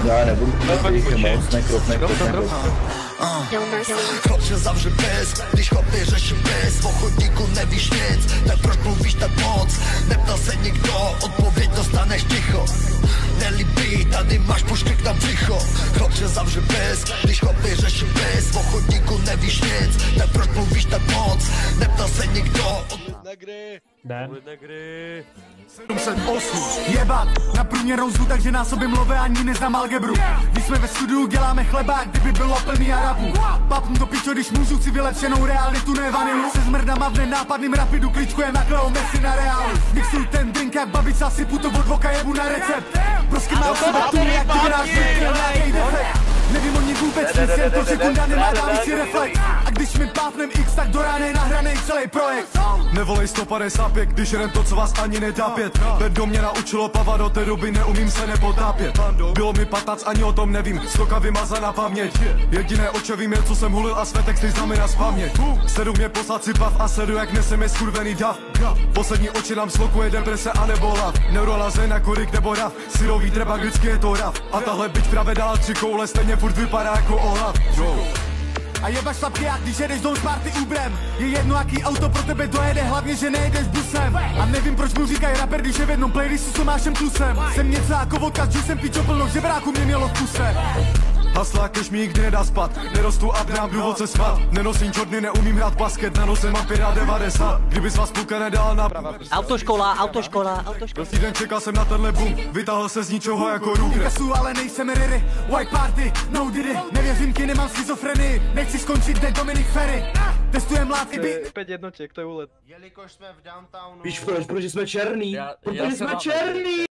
Já nebudu moc, nekrop. Chlapče zavře pes, když chlapy řeší pes, o chodníku nevíš nic, tak proč mluvíš tak moc? Neptal se nikdo, odpověď dostaneš ticho. Nelíbí, tady máš pušky na břicho. Chlapče zavře pes, když chlapy řeší pes, o chodníku nevíš nic, tak proč mluvíš tak moc? Neptal se nikdo. Negry. 708 jebat na průměrnou zvu, takže na sobě mluve ani neznám algebru. Když jsme ve studiu, děláme chleba, kdyby bylo plný Arabů. Papnu to pičo, když můžu, si vylepšenou realitu, ne vanilu. Se zmrdama v nenápadným rapidu, kličkujem na Cleo Messi na reálu. Mixuju ten drink jak babica, sypu to od voka, jebu na recept. Prostě mám sebe tu, jak kdyby náš měl nějaký defekt. Nevím o ní vůbec nic, jen to sekunda nemá dávící reflex. A když mi pápnem X, tak do rány nahranej celý projekt. Nevolej 155, když jen to, co vás ani nedá pět. Bedo mě naučilo plavat, do té doby neumím se nepotápět. Bylo mi 15, ani o tom nevím, stoka vymazaná paměť. Jediné o čem vím je, co jsem hulil a své texty znamená spaměť. Sedu mě poslat si pav a sedu, jak neseme skurvený dav. Poslední oči nám slokuje deprese a nebo lav. Neurolaze na korik nebo rav, syrový treba, vždycky je to rav. A tahle byť právě dala 3 koule, stejně furt vypadá jako olav. A jebaš šlapky, jak když jedeš do party Uberem. Je jedno, jaký auto pro tebe dojede, hlavně, že nejedeš busem. A nevím, proč mu říkají rapper, když je v jednom playlistu s Tomášem Klusem. Jsem něco jako vodka s džusem, pičo plno žebráku mě mělo v kuse. Hasla, kež mi nikdy nedá spát, nerostu a dám důvod se smát. Nenosím čordny, neumím hrát basket, na nose mám 95. Kdyby z vás půlka nedal na... Autoškola. Prostý den čekal jsem na tenhle boom, vytáhl se z ničeho jako Ruger. Kasu, ale nejsem Riri, white party, no diddy. Nevěřím ti, nemám schizofrenii, nechci skončit, jde Dominik Ferry. Testujem látky by... 5 jednotek, to je úlet. Jelikož jsme v downtownu... Víš proč? Protože jsme černý. Protože jsme černý!